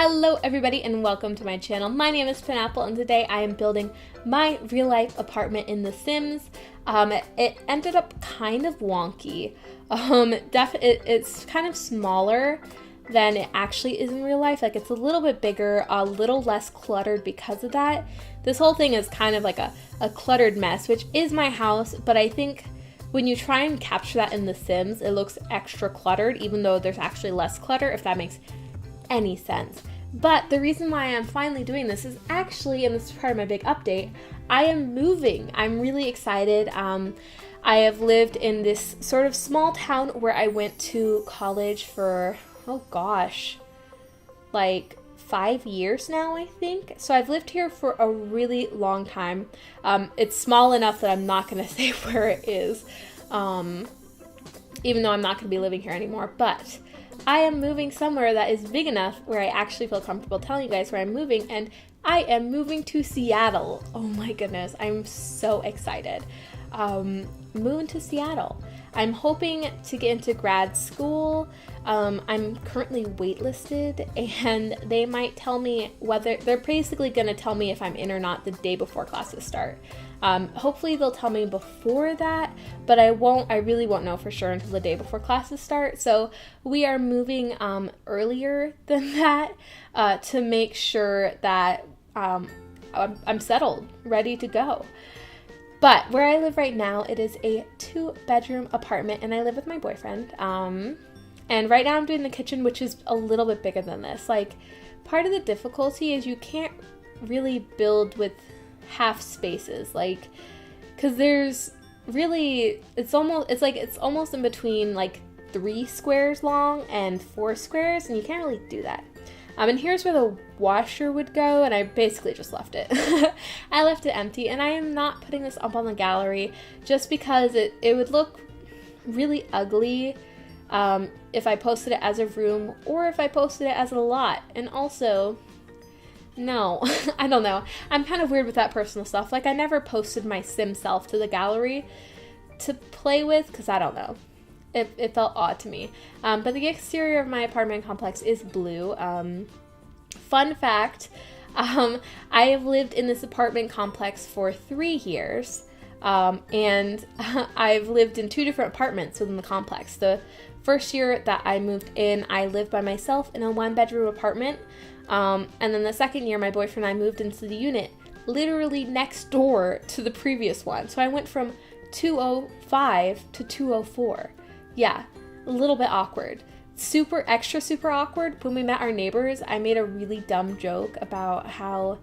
Hello everybody and welcome to my channel. My name is Penapple and today I am building my real life apartment in The Sims. It ended up kind of wonky. It's kind of smaller than it actually is in real life. Like, it's a little bit bigger, a little less cluttered because of that. This whole thing is kind of like a cluttered mess, which is my house, but I think when you try and capture that in The Sims, it looks extra cluttered, even though there's actually less clutter, if that makes any sense. But the reason why I'm finally doing this is actually, and this is part of my big update, I am moving. I'm really excited. I have lived in this sort of small town where I went to college for, oh gosh, like 5 years now, I think. So I've lived here for a really long time. It's small enough that I'm not going to say where it is, even though I'm not going to be living here anymore. But I am moving somewhere that is big enough where I actually feel comfortable telling you guys where I'm moving, and I am moving to Seattle. Oh my goodness, I'm so excited. Moving to Seattle. I'm hoping to get into grad school. I'm currently waitlisted, and they might tell me whether, they're basically going to tell me if I'm in or not the day before classes start. Hopefully they'll tell me before that, but I really won't know for sure until the day before classes start. So we are moving earlier than that to make sure that I'm settled, ready to go. But where I live right now, it is a 2-bedroom apartment, and I live with my boyfriend. And right now I'm doing the kitchen, which is a little bit bigger than this. Like, part of the difficulty is you can't really build with half spaces, like, because there's really, it's almost in between like 3 squares long and 4 squares, and you can't really do that. And here's where the washer would go, and I basically just left it. I left it empty, and I am not putting this up on the gallery just because it would look really ugly if I posted it as a room or if I posted it as a lot. And also, no, I don't know. I'm kind of weird with that personal stuff. Like, I never posted my sim self to the gallery to play with because I don't know. It felt odd to me. But the exterior of my apartment complex is blue. Fun fact, I have lived in this apartment complex for 3 years. And I've lived in 2 different apartments within the complex. The first year that I moved in, I lived by myself in a 1-bedroom apartment. And then the second year, my boyfriend and I moved into the unit literally next door to the previous one. So I went from 205 to 204. Yeah, a little bit awkward. Super awkward. When we met our neighbors, I made a really dumb joke about how,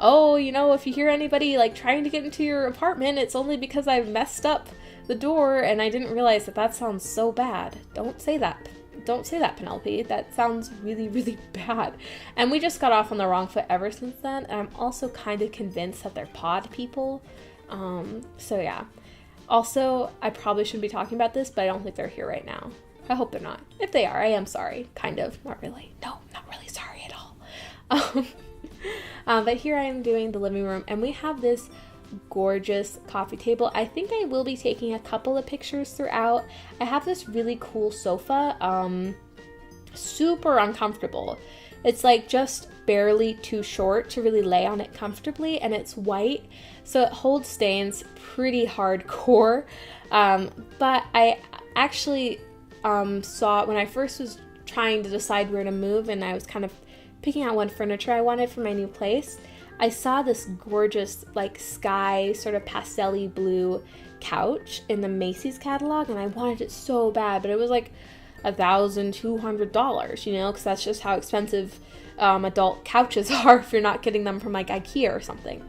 oh, you know, if you hear anybody like trying to get into your apartment, it's only because I messed up the door, and I didn't realize that sounds so bad. Don't say that. Don't say that, Penelope. That sounds really, really bad. And we just got off on the wrong foot ever since then. And I'm also kind of convinced that they're pod people. So yeah. Also, I probably shouldn't be talking about this, but I don't think they're here right now. I hope they're not. If they are, I am sorry. Kind of. Not really. No, not really sorry at all. But here I am doing the living room, and we have this gorgeous coffee table. I think I will be taking a couple of pictures throughout. I have this really cool sofa, super uncomfortable. It's like just barely too short to really lay on it comfortably, and it's white, so it holds stains pretty hardcore. But I actually saw it when I first was trying to decide where to move, and I was kind of picking out what furniture I wanted for my new place. I saw this gorgeous, like, sky, sort of pastel-y blue couch in the Macy's catalog, and I wanted it so bad, but it was like $1,200, you know, because that's just how expensive adult couches are if you're not getting them from, like, IKEA or something.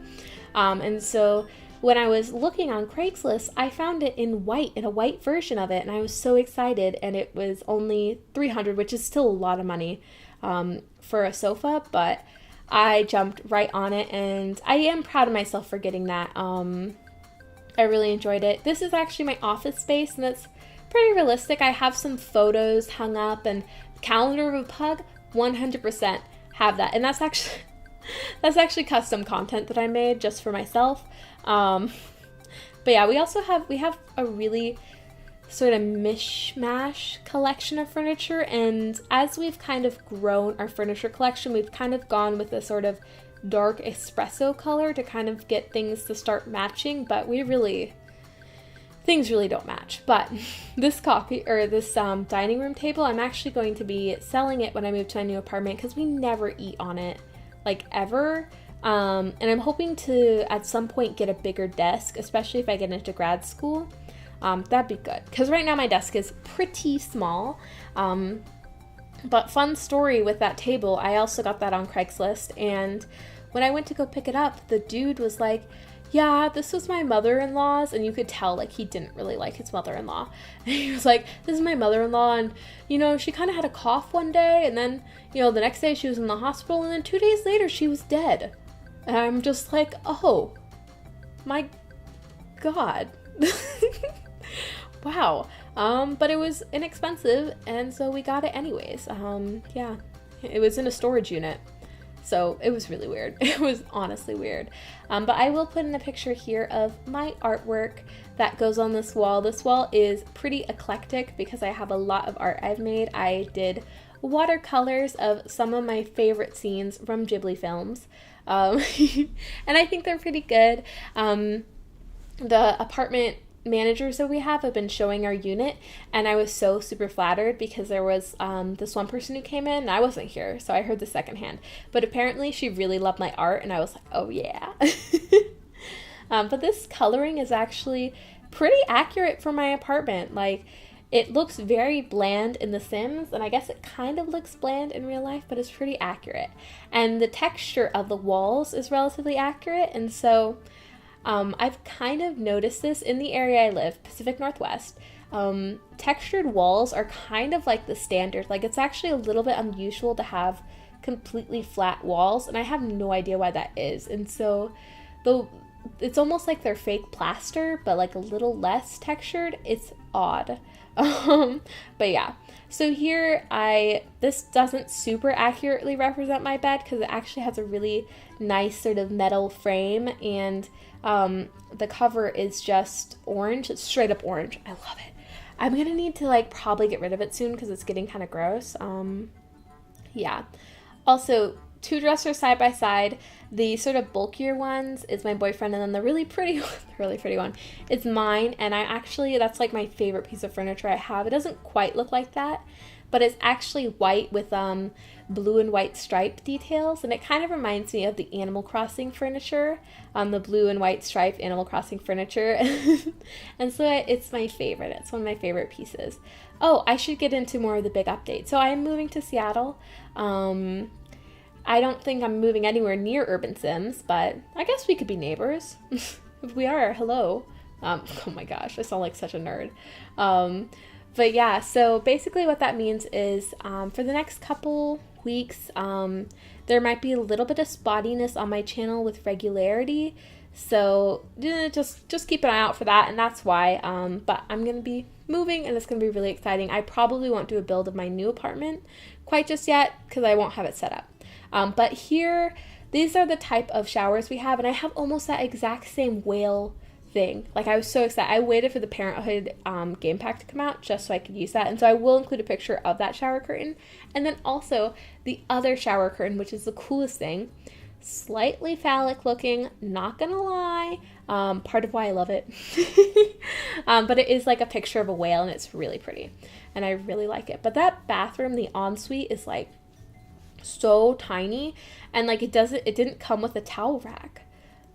And so when I was looking on Craigslist, I found it in white, in a white version of it, and I was so excited, and it was only $300, which is still a lot of money for a sofa, but I jumped right on it, and I am proud of myself for getting that. I really enjoyed it. This is actually my office space, and it's pretty realistic. I have some photos hung up, and calendar of a pug, 100% have that. And that's actually custom content that I made just for myself. But yeah, we have a really sort of mishmash collection of furniture, and as we've kind of grown our furniture collection, we've kind of gone with a sort of dark espresso color to kind of get things to start matching, but things really don't match. But this dining room table, I'm actually going to be selling it when I move to my new apartment because we never eat on it, like ever. And I'm hoping to at some point get a bigger desk, especially if I get into grad school. That'd be good because right now my desk is pretty small. But fun story with that table, I also got that on Craigslist, and when I went to go pick it up, the dude was like, yeah, this was my mother-in-law's, and you could tell, like, he didn't really like his mother-in-law. And he was like, this is my mother-in-law, and, you know, she kind of had a cough one day, and then, you know, the next day she was in the hospital, and then 2 days later she was dead. And I'm just like, oh, my God. Wow. But it was inexpensive, and so we got it anyways. Yeah, it was in a storage unit, so it was really weird. It was honestly weird. But I will put in a picture here of my artwork that goes on this wall. This wall is pretty eclectic because I have a lot of art I've made. I did watercolors of some of my favorite scenes from Ghibli films, and I think they're pretty good. The apartment managers that we have been showing our unit, and I was so super flattered because there was this one person who came in, and I wasn't here, so I heard the secondhand, but apparently she really loved my art, and I was like, oh yeah. But this coloring is actually pretty accurate for my apartment. Like, it looks very bland in The Sims, and I guess it kind of looks bland in real life, but it's pretty accurate, and the texture of the walls is relatively accurate. And so I've kind of noticed this in the area I live, Pacific Northwest. Textured walls are kind of like the standard. Like, it's actually a little bit unusual to have completely flat walls, and I have no idea why that is. And so it's almost like they're fake plaster, but like a little less textured. It's odd. But yeah. So here this doesn't super accurately represent my bed because it actually has a really nice sort of metal frame, and the cover is just orange. It's straight up orange. I love it. I'm gonna need to like probably get rid of it soon because it's getting kind of gross. Yeah. Also, 2 dressers side by side. The sort of bulkier ones is my boyfriend, and then the really pretty one is mine. And that's like my favorite piece of furniture I have. It doesn't quite look like that, but it's actually white with blue and white stripe details, and it kind of reminds me of the Animal Crossing furniture, the blue and white striped Animal Crossing furniture. And so it's my favorite. It's one of my favorite pieces. Oh, I should get into more of the big updates. So I am moving to Seattle. I don't think I'm moving anywhere near Urban Sims, but I guess we could be neighbors. If we are, hello. Oh my gosh, I sound like such a nerd. But yeah, so basically what that means is for the next couple weeks, there might be a little bit of spottiness on my channel with regularity. So just keep an eye out for that, and that's why. But I'm going to be moving, and it's going to be really exciting. I probably won't do a build of my new apartment quite just yet because I won't have it set up. But here, these are the type of showers we have, and I have almost that exact same whale thing. Like, I was so excited. I waited for the Parenthood game pack to come out just so I could use that, and so I will include a picture of that shower curtain, and then also the other shower curtain, which is the coolest thing. Slightly phallic looking, not gonna lie, part of why I love it. But it is like a picture of a whale, and it's really pretty, and I really like it. But that bathroom, the ensuite, is like so tiny, and like it didn't come with a towel rack.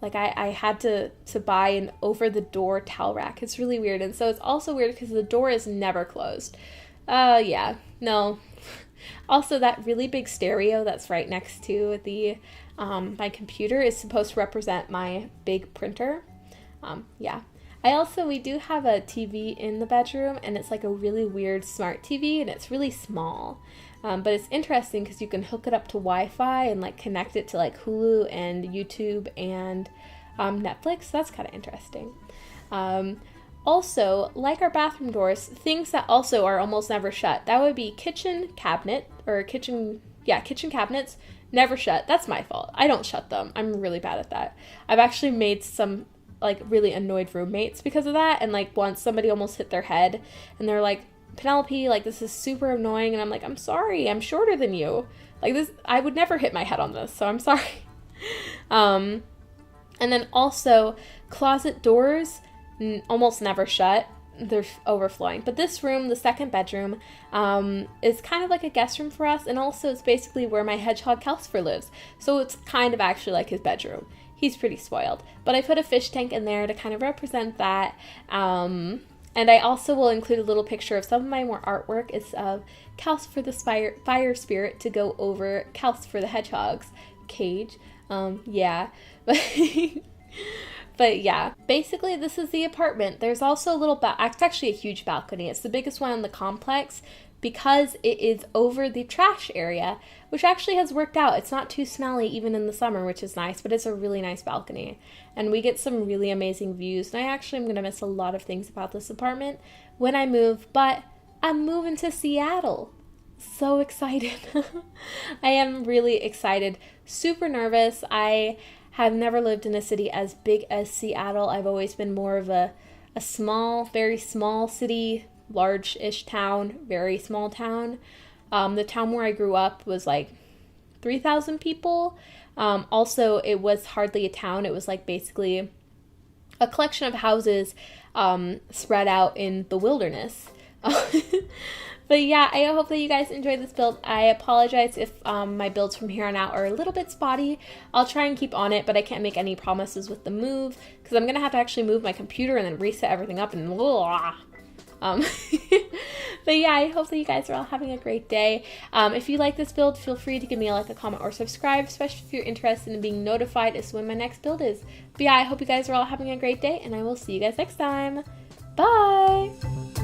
Like I had to buy an over the door towel rack. It's really weird. And so it's also weird because the door is never closed. Yeah, no. Also, that really big stereo that's right next to the my computer is supposed to represent my big printer. Yeah. We do have a TV in the bedroom, and it's like a really weird smart TV, and it's really small. But it's interesting because you can hook it up to Wi-Fi and like connect it to like Hulu and YouTube and Netflix. So that's kind of interesting. Also, like our bathroom doors, things that also are almost never shut. That would be kitchen cabinets, never shut. That's my fault. I don't shut them. I'm really bad at that. I've actually made some like really annoyed roommates because of that. And like once somebody almost hit their head and they're like, Penelope, like this is super annoying. And I'm like, I'm sorry, I'm shorter than you. Like this, I would never hit my head on this, so I'm sorry. And then also closet doors almost never shut. They're overflowing. But this room, the second bedroom, is kind of like a guest room for us, and also it's basically where my hedgehog Calcifer lives. So it's kind of actually like his bedroom. He's pretty spoiled. But I put a fish tank in there to kind of represent that. And I also will include a little picture of some of my more artwork. It's of Calcifer the fire spirit to go over Calcifer the hedgehog's cage. Yeah. But yeah, basically this is the apartment. There's also a little, it's actually a huge balcony. It's the biggest one in the complex because it is over the trash area, which actually has worked out. It's not too smelly even in the summer, which is nice, but it's a really nice balcony. And we get some really amazing views. And I actually am going to miss a lot of things about this apartment when I move, but I'm moving to Seattle. So excited. I am really excited, super nervous. I have never lived in a city as big as Seattle. I've always been more of a small, very small city, large-ish town, very small town. The town where I grew up was like 3,000 people. Also, it was hardly a town. It was like basically a collection of houses spread out in the wilderness. But yeah, I hope that you guys enjoyed this build. I apologize if my builds from here on out are a little bit spotty. I'll try and keep on it, but I can't make any promises with the move because I'm going to have to actually move my computer and then reset everything up and but yeah, I hope that you guys are all having a great day. If you like this build, feel free to give me a like, a comment, or subscribe, especially if you're interested in being notified as to when my next build is. But yeah, I hope you guys are all having a great day, and I will see you guys next time. Bye!